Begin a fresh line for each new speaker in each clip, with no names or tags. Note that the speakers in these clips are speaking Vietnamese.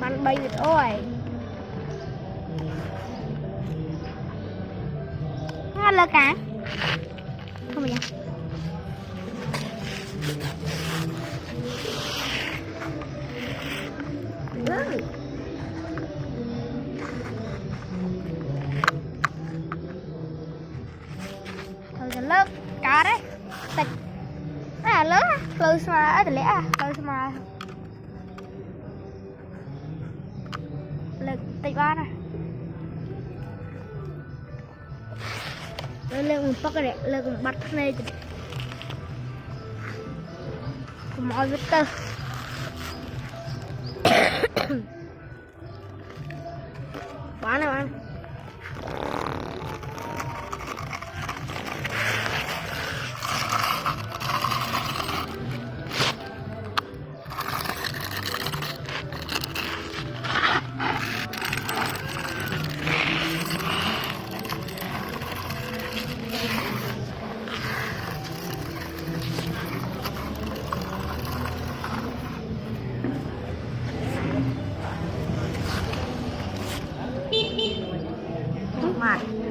bạn bay được ôi nó lơ cả không phải thôi lớn cá đấy tịch à lớn lơ mà ở lẽ lơ mà lực tịch ba này lên một phát cái lên một bắt này mọi vết tơ bán này bạn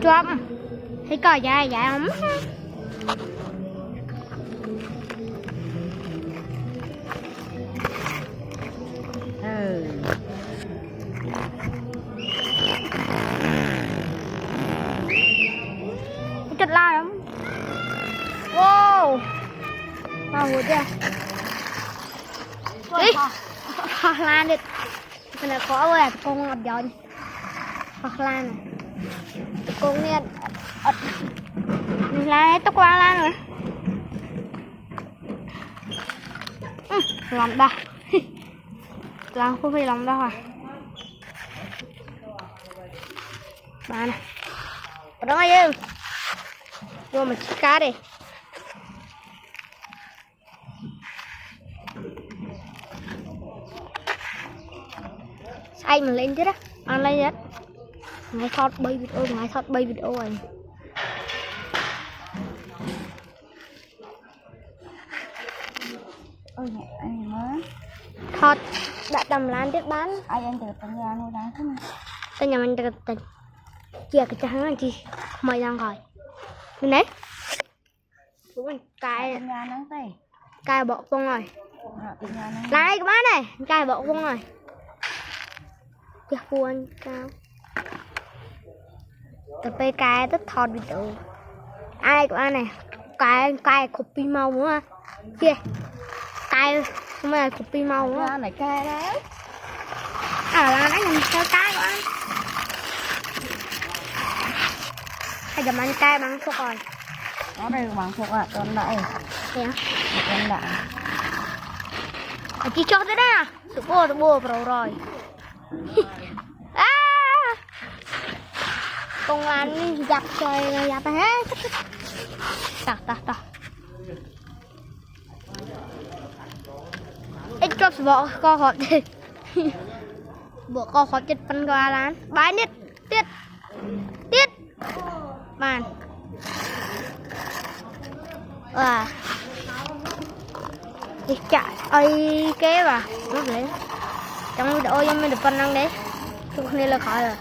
chôm thấy cò dài dài không chật la lắm wow vào ngồi chưa đi hoặc lan đi cái này khó rồi con ngập giò hoặc lan này con nghe lá tóc qua lan rồi làm đâu làm không phải làm đâu à bà này ở đó ngay vô mà chích cá đi xay mình lên chứ đó ăn lên hết ngay short bay video rồi
ôi mẹ anh mới
thọt đã đầm lan tiếp bán
ai anh từ tận nhà luôn đáng thế này
tới nhà mình từ từ chia cái trắng này chi mời ra khỏi bên đấy đúng rồi cài
nhà nắng tay
cài bộ con rồi này các bạn này cài bộ con rồi chia buồn cao từ bây cài tất thọt video ai các bạn này cài copy màu nữa ha kia cài mà copy màu nữa
này cài đấy
là nó nhìn theo cài của anh hay giờ anh cài bằng thuốc rồi
nó đây bằng thuốc à con đại
dạ
con đại
chỉ cho thế đó tụi bùa rồi con lan dập trời dập hết ta ít cho bộ co hot đi bộ co hot chết phân qua lan bái nít tiết bàn đi chạy ơi kế vào nó đấy trong video em mới được phân năng đấy chụp này là khỏi rồi